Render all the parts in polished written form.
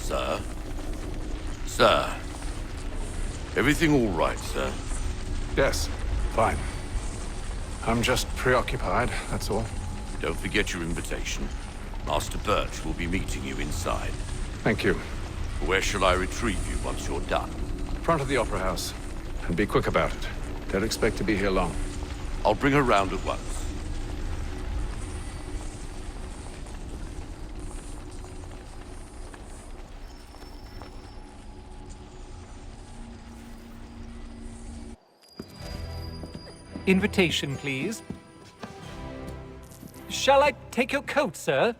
Sir? Sir? Everything all right, sir? Yes, fine. I'm just preoccupied, that's all. Don't forget your invitation. Master Birch will be meeting you inside. Thank you. Where shall I retrieve you once you're done? Front of the Opera House. And be quick about it. Don't expect to be here long. I'll bring her round at once. Invitation, please. Shall I take your coat, sir?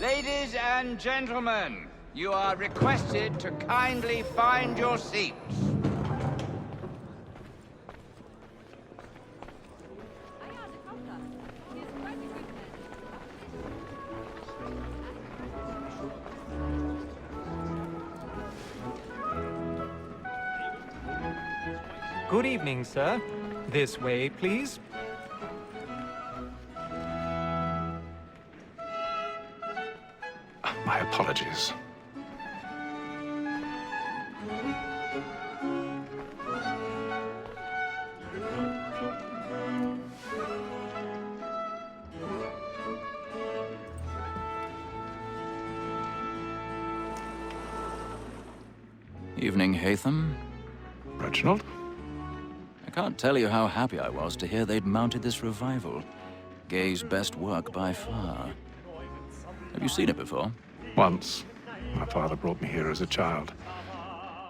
Ladies and gentlemen, you are requested to kindly find your seats. Good evening, sir. This way, please. My apologies. Evening, Hatham. Reginald? I can't tell you how happy I was to hear they'd mounted this revival. Gay's best work by far. Have you seen it before? Once. My father brought me here as a child.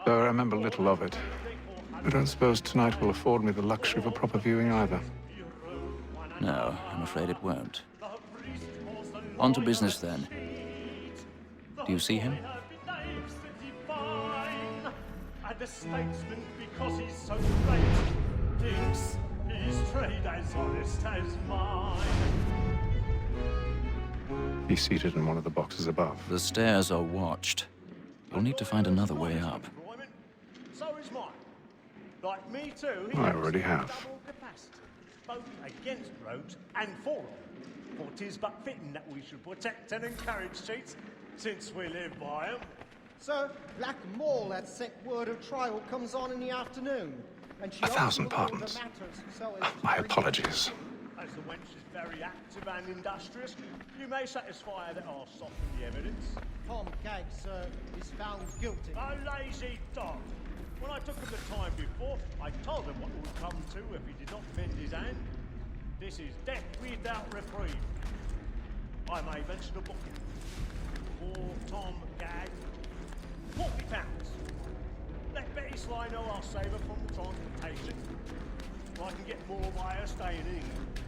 Though I remember little of it. I don't suppose tonight will afford me the luxury of a proper viewing either. No, I'm afraid it won't. On to business then. Do you see him? And the statesman, because he's so great, thinks his trade as honest as mine. He's seated in one of the boxes above. The stairs are watched. You'll need to find another way up. So is mine. Like me too, he I already have. double capacity, both against roads and for them. For 'tis but fitting that we should protect and encourage cheats, since we live by 'em. Sir, Black Mall had sent word of trial comes on in the afternoon. And she 1,000 opened all the pardons. matters so as to My bring- apologies. As the wench is very active and industrious, you may satisfy her that I'll soften the evidence. Tom Gag, sir, is found guilty. A lazy dog. When I took him the time before, I told him what would come to if he did not bend his hand. This is death without reprieve. I may venture to book him. For Tom Gag, £40. Let Betty Sly know I'll save her from the transportation. I can get more by her staying in England.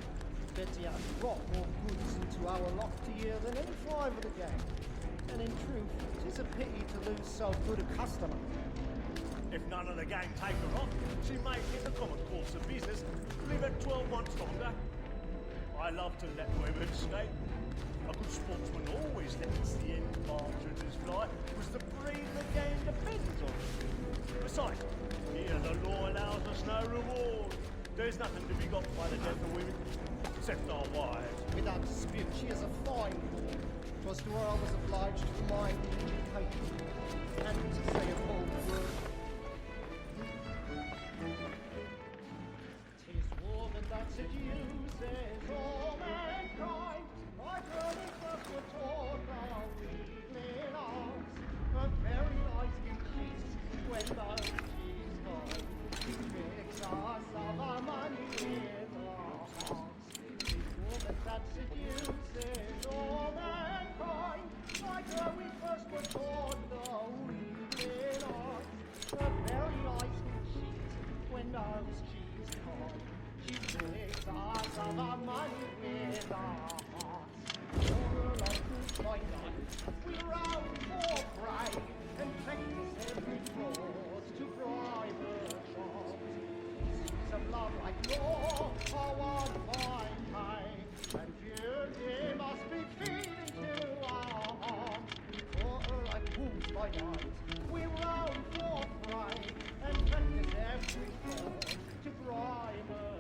Betty has brought more goods into our lofty year than any five of the gang. And in truth, it is a pity to lose so good a customer. If none of the gang take her on, she may, in the common course of business, live at 12 months longer. I love to let women stay. A good sportsman always lets the end partridges fly, because the breed of the game depends on it. Besides, here the law allows us no reward. There's nothing to be got by the death of women, except our wives. Without dispute, she is a fine woman. 'Twas to her I was obliged to remind the patron, and to say a bold word. 'Tis woman that seduces all mankind. I heard it first were taught our evening arms. A very nice increase when the she's gone. Makes us of our money with our hearts. 'Tis woman that seduces all mankind. Like her we first were taught the evening arms. A very nice cheat when those she's gone. She makes us of our money with our hearts. By night, we round for pride and practice every fraud to bribe her charms. Seeks of love like law are one fine time, and beauty must be feeding to our arms. For her like wolves by night, we round for pride and practice every fraud to bribe her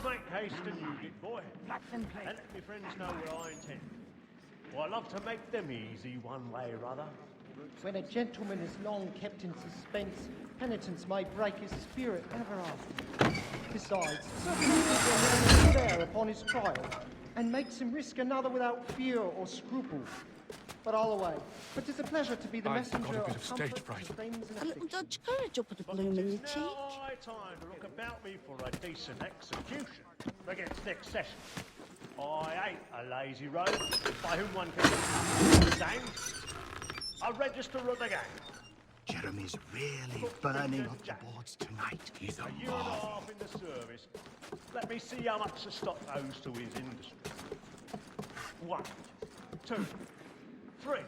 But make haste and use it, boy. And let me friends know where I intend. Well, I love to make them easy one way or other. When a gentleman is long kept in suspense, penitence may break his spirit ever after. Besides, circumstances are fair upon his trial, and makes him risk another without fear or scruple. But all away. But 'tis a pleasure to be the messenger of stage fright. A little dodge courage up at the bloom in the cheek. High time to look about me for a decent execution against next session. I ain't a lazy rogue by whom one can be same. A register of the gang. Jeremy's really burning up the boards tonight. He's a year and a half in the service. Let me see how much the stock owes to his industry. 1, 2, 3,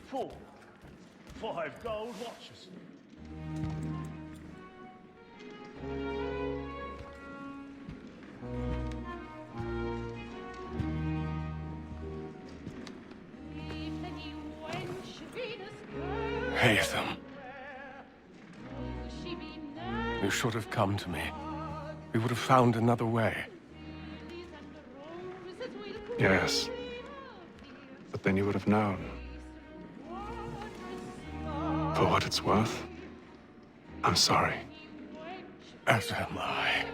4, 5 gold watches. Haytham. You should have come to me. We would have found another way. Yes. But then you would have known. For what it's worth, I'm sorry. As am I.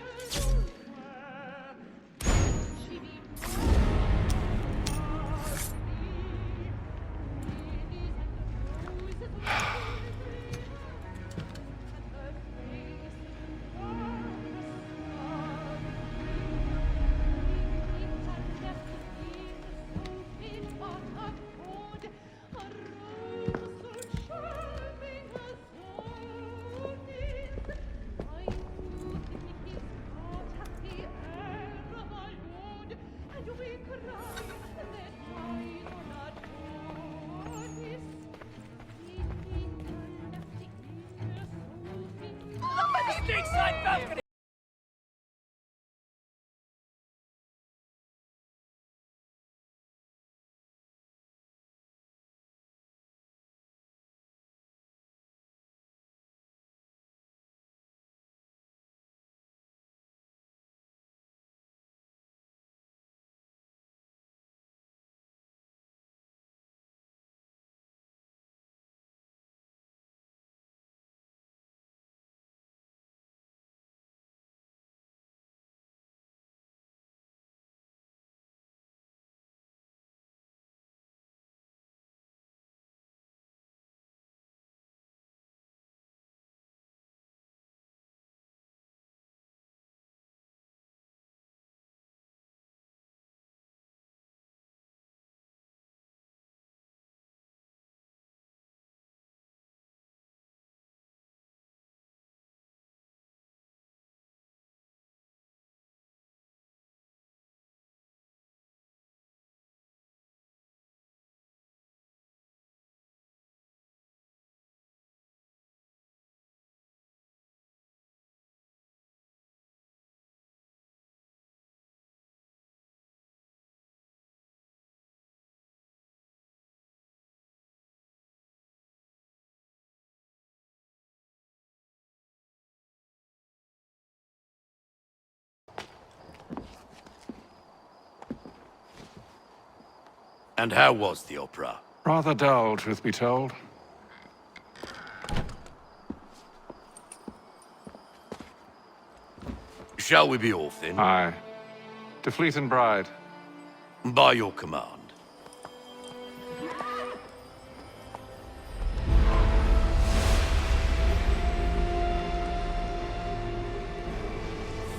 And how was the opera? Rather dull, truth be told. Shall we be off then? Aye. To Fleet and Bride. By your command.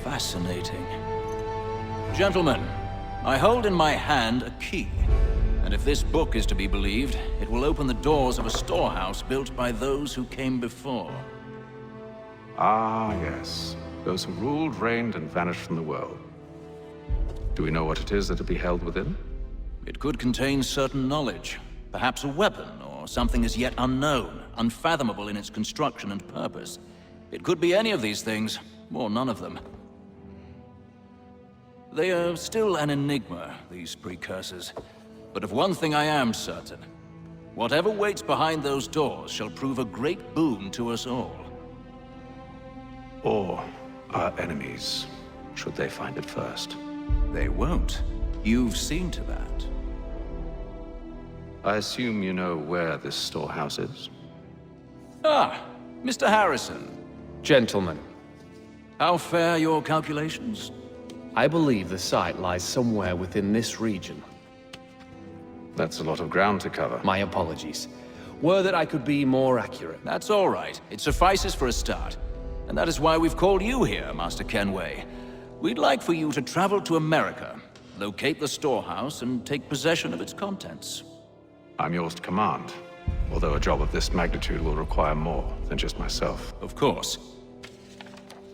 Fascinating. Gentlemen, I hold in my hand a key. And if this book is to be believed, it will open the doors of a storehouse built by those who came before. Ah, yes. Those who ruled, reigned, and vanished from the world. Do we know what it is that will be held within? It could contain certain knowledge. Perhaps a weapon, or something as yet unknown, unfathomable in its construction and purpose. It could be any of these things, or none of them. They are still an enigma, these precursors. But of one thing I am certain. Whatever waits behind those doors shall prove a great boon to us all. Or our enemies, should they find it first. They won't. You've seen to that. I assume you know where this storehouse is? Ah, Mr. Harrison. Gentlemen, How fare your calculations? I believe the site lies somewhere within this region. That's a lot of ground to cover. My apologies. Were that I could be more accurate. That's all right. It suffices for a start. And that is why we've called you here, Master Kenway. We'd like for you to travel to America, locate the storehouse, and take possession of its contents. I'm yours to command, although a job of this magnitude will require more than just myself. Of course.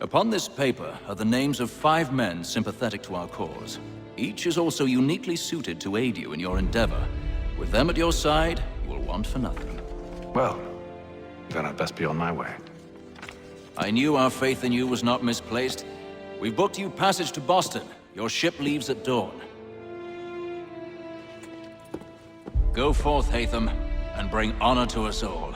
Upon this paper are the names of 5 men sympathetic to our cause. Each is also uniquely suited to aid you in your endeavor. With them at your side, you will want for nothing. Well, then I'd best be on my way. I knew our faith in you was not misplaced. We've booked you passage to Boston. Your ship leaves at dawn. Go forth, Hatham, and bring honor to us all.